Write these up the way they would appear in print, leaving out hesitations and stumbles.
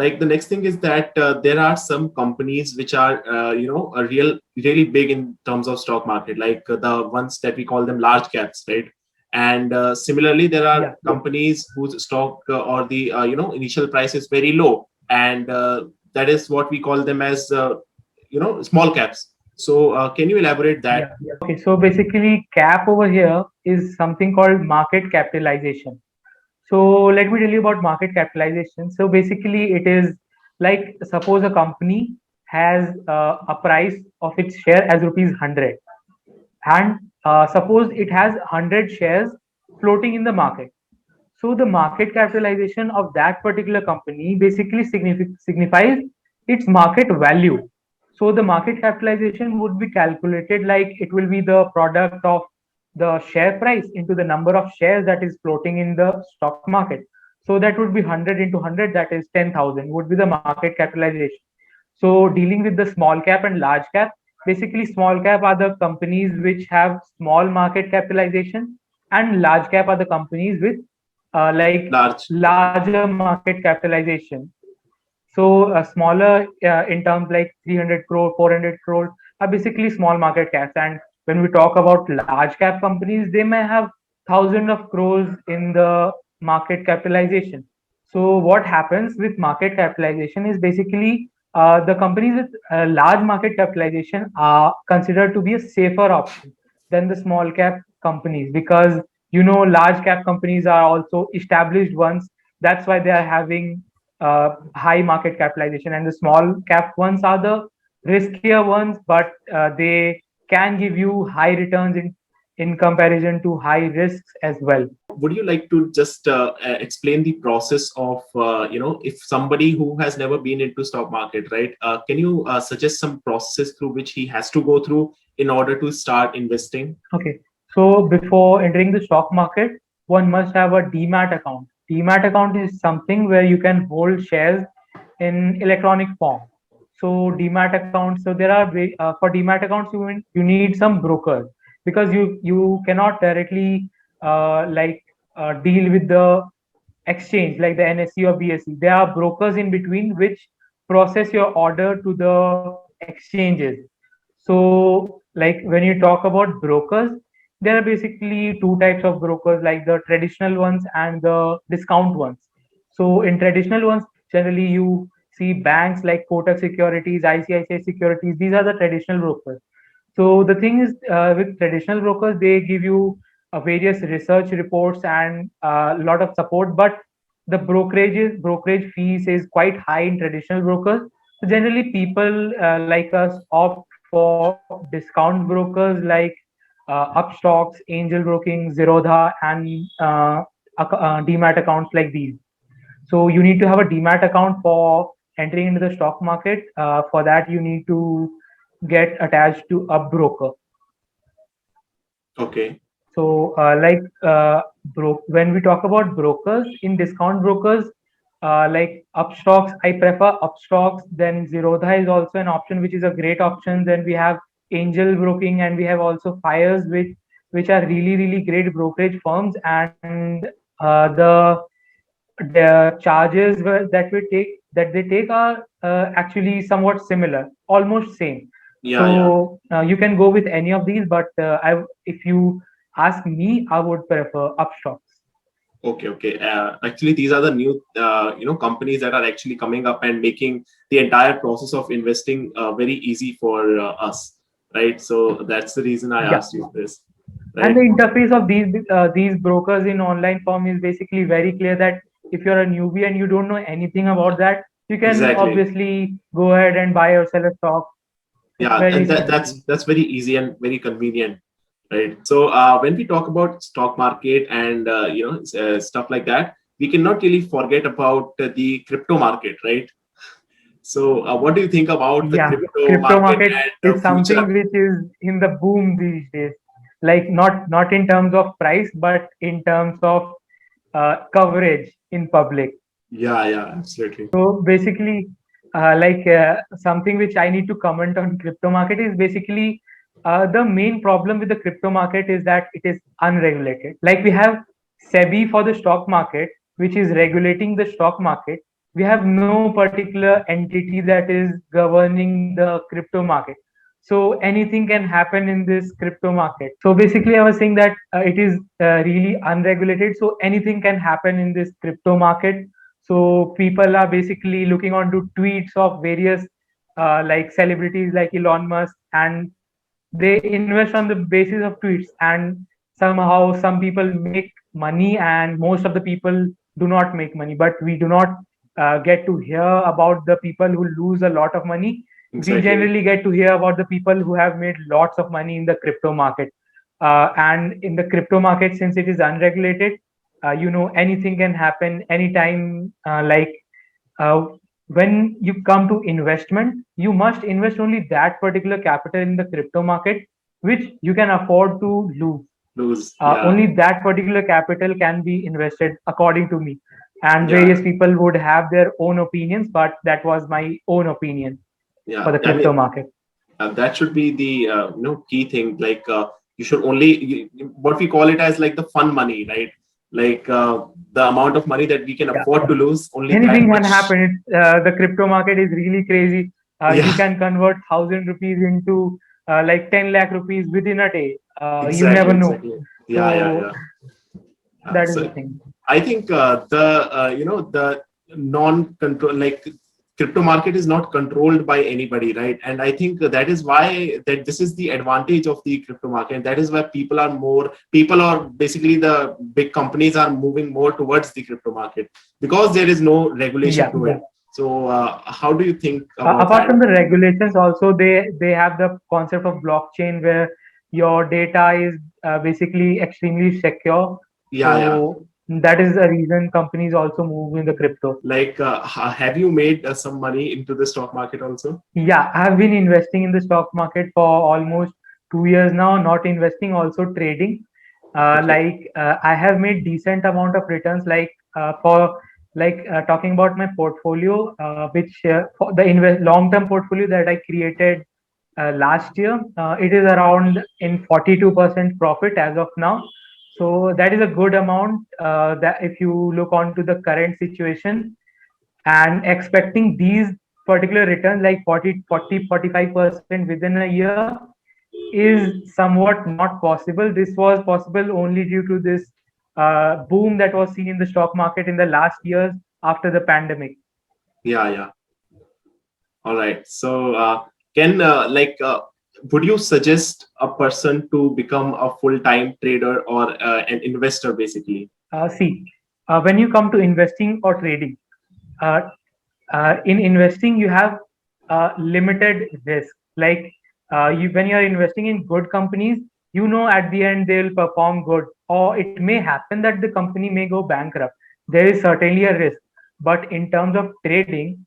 like the next thing is that there are some companies which are a really big in terms of stock market, like the ones that we call them large caps, right? And similarly there are Yeah. companies whose stock or the initial price is very low, and that is what we call them as small caps. So can you elaborate that? Yeah. Okay. So basically, cap over here is something called market capitalization. So let me tell you about market capitalization. So basically, it is like suppose a company has a price of its share as rupees 100, and suppose it has 100 shares floating in the market. So the market capitalization of that particular company basically signifies its market value. So the market capitalization would be calculated like it will be the product of the share price into the number of shares that is floating in the stock market. So that would be 100 into 100, that is 10,000 would be the market capitalization. So dealing with the small cap and large cap, basically small cap are the companies which have small market capitalization, and large cap are the companies with like Large. Okay. larger market capitalization. So smaller in terms like 300 crore, 400 crore are basically small market caps. And when we talk about large cap companies, they may have thousands of crores in the market capitalization. So what happens with market capitalization is basically the companies with large market capitalization are considered to be a safer option than the small cap companies, because large cap companies are also established ones. That's why they are having high market capitalization, and the small cap ones are the riskier ones, but they can give you high returns in comparison to high risks as well. Would you like to just explain the process of if somebody who has never been into stock market, right? Can you suggest some processes through which he has to go through in order to start investing? Okay. So before entering the stock market, one must have a demat account. Demat account is something where you can hold shares in electronic form. So demat account. So there are for demat accounts you need some brokers, because you cannot directly deal with the exchange like the NSE or BSE. There are brokers in between which process your order to the exchanges. So, like when you talk about brokers, there are basically two types of brokers, like the traditional ones and the discount ones. So, in traditional ones, generally you see banks like Kotak Securities, ICICI Securities. These are the traditional brokers. So the thing is, with traditional brokers, they give you various research reports and a lot of support, but the brokerage fees is quite high in traditional brokers. So generally, people like us opt for discount brokers like Upstocks, Angel Broking, Zerodha, and demat accounts like these. So you need to have a demat account for entering into the stock market. For that, you need to get attached to a broker. Okay. So, when we talk about brokers, in discount brokers, like Upstocks, I prefer Upstocks. Then Zerodha is also an option, which is a great option. Then we have Angel Broking, and we have also Fires, which are really really great brokerage firms. And the charges that they take are actually somewhat similar, almost same. Yeah, yeah. So you can go with any of these, but if you ask me, I would prefer Upstocks. Okay, okay. Actually, these are the new, companies that are actually coming up and making the entire process of investing very easy for us, right? So that's the reason I Yeah, asked you this, and right? the interface of these brokers in online form is basically very clear. That if you're a newbie and you don't know anything about that, you can Exactly. obviously go ahead and buy or sell a stock Yeah, very and simply. that's very easy and very convenient, right? So when we talk about stock market and stuff like that, we cannot really forget about the crypto market, right? So what do you think about the Yeah, crypto crypto market market and the is future? something which is in the boom these days. Like not in terms of price, but in terms of coverage in public. Yeah, yeah, absolutely. So basically, something which I need to comment on crypto market is basically the main problem with the crypto market is that it is unregulated. Like we have SEBI for the stock market, which is regulating the stock market, we have no particular entity that is governing the crypto market. So anything can happen in this crypto market. So basically, I was saying that it is really unregulated. So anything can happen in this crypto market. So people are basically looking onto tweets of various like celebrities like Elon Musk, and they invest on the basis of tweets. And somehow some people make money, and most of the people do not make money. But we do not get to hear about the people who lose a lot of money. We Exactly. generally get to hear about the people who have made lots of money in the crypto market. And in the crypto market, since it is unregulated, anything can happen anytime. Uh, when you come to investment, you must invest only that particular capital in the crypto market which you can afford to lose. Lose. Yeah. Only that particular capital can be invested, according to me. And Yeah. various people would have their own opinions, but that was my own opinion for Yeah. the I crypto mean, market. that should be the key thing. Like you should only what we call it as like the fun money, right? Like the amount of money that we can Yeah. afford to lose, only that Anything can much. happen. The crypto market is really crazy. You Yeah. can convert 1,000 rupees into like 10 lakh rupees within a day. You never Exactly. know. Exactly. Yeah. Yeah. So Yeah. that is the So thing. I think the non-control, like crypto market is not controlled by anybody, right? And I think that is why that this is the advantage of the crypto market. And that is why people are basically the big companies are moving more towards the crypto market because there is no regulation Yeah. to it. So how do you think about Apart that? from the regulations, also they have the concept of blockchain where your data is basically extremely secure. Yeah, yeah. So that is the reason companies also move in the crypto. Like, have you made some money into the stock market also? Yeah, I have been investing in the stock market for almost 2 years now. Not investing, also trading. Okay. I have made decent amount of returns. For talking about my portfolio, which for the long term portfolio that I created last year, it is around in 42% profit as of now. So that is a good amount. That if you look onto the current situation, and expecting these particular returns like 45% within a year is somewhat not possible. This was possible only due to this boom that was seen in the stock market in the last years after the pandemic. Yeah, yeah. All right. So, can would you suggest a person to become a full-time trader or an investor, basically? See, when you come to investing or trading, uh, in investing you have limited risk. When you are investing in good companies, at the end they will perform good, or it may happen that the company may go bankrupt. There is certainly a risk. But in terms of trading,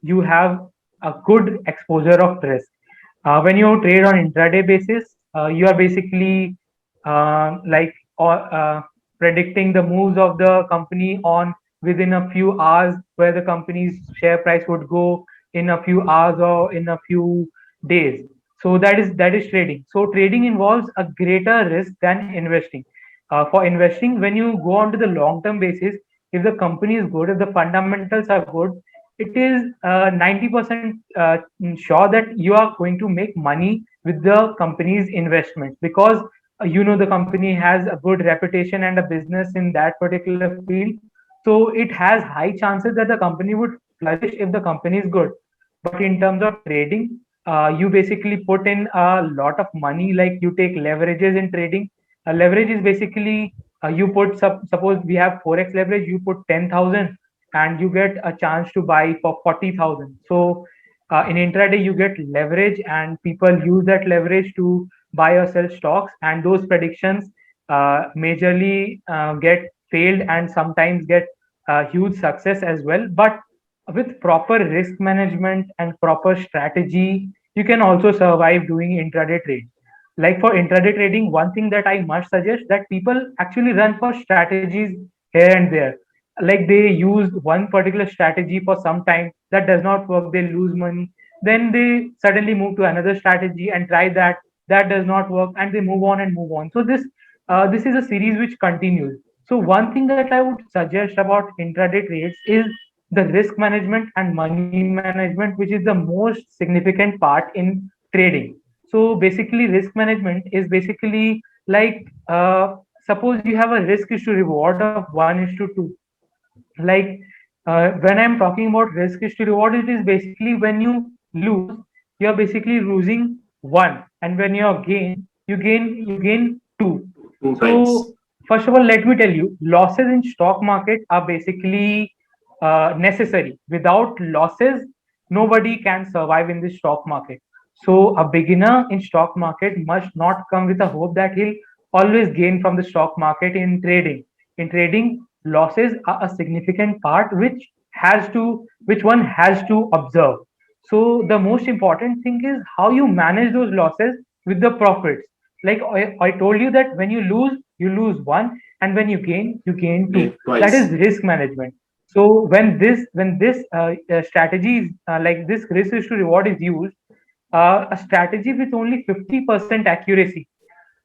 you have a good exposure of risk. When you trade on intraday basis, you are basically or predicting the moves of the company on within a few hours, where the company's share price would go in a few hours or in a few days. So that is trading. So trading involves a greater risk than investing. For investing, when you go on to the long term basis, if the company is good, if the fundamentals are good, it is 90% sure that you are going to make money with the company's investment, because the company has a good reputation and a business in that particular field. So it has high chances that the company would flourish if the company is good. But in terms of trading, you basically put in a lot of money. Like, you take leverages in trading. Leverage is basically, you suppose we have forex leverage, you put 10,000 and you get a chance to buy for 40,000. So in intraday you get leverage, and people use that leverage to buy or sell stocks, and those predictions majorly get failed and sometimes get huge success as well. But with proper risk management and proper strategy, you can also survive doing intraday trade. Like, for intraday trading, one thing that I must suggest, that people actually run for strategies here and there. Like, they use one particular strategy for some time, that does not work, they lose money. Then they suddenly move to another strategy and try that does not work, and they move on and move on. So this is a series which continues. So one thing that I would suggest about intraday trades is the risk management and money management, which is the most significant part in trading. So basically, risk management is basically like suppose you have a risk is to reward of 1:2. Like when I'm talking about risk is to reward, it is basically when you lose, you're basically losing one, and when you gain, you gain two. Two times. So first of all, let me tell you, losses in stock market are basically necessary. Without losses, nobody can survive in the stock market. So a beginner in stock market must not come with a hope that he'll always gain from the stock market in trading. In trading, losses are a significant part which one has to observe. So the most important thing is how you manage those losses with the profits. Like I told you that when you lose one, and when you gain Yeah, two. That is twice. risk management. So when this strategy like this risk is to reward is used, a strategy with only 50% accuracy.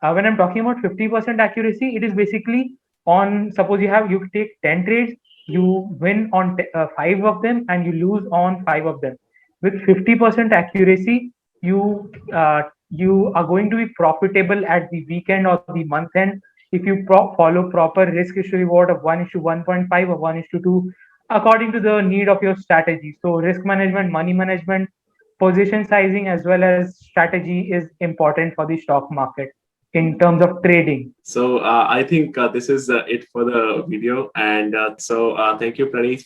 When I'm talking about 50% accuracy, it is basically on, suppose you take 10 trades, you win on five of them and you lose on five of them. With 50% accuracy, you are going to be profitable at the weekend or the month end if you follow proper risk issue reward of 1:1.5 or 1:2 according to the need of your strategy. So risk management, money management, position sizing as well as strategy is important for the stock market in terms of trading. So I think this is it for the video. And so thank you, Praneeth,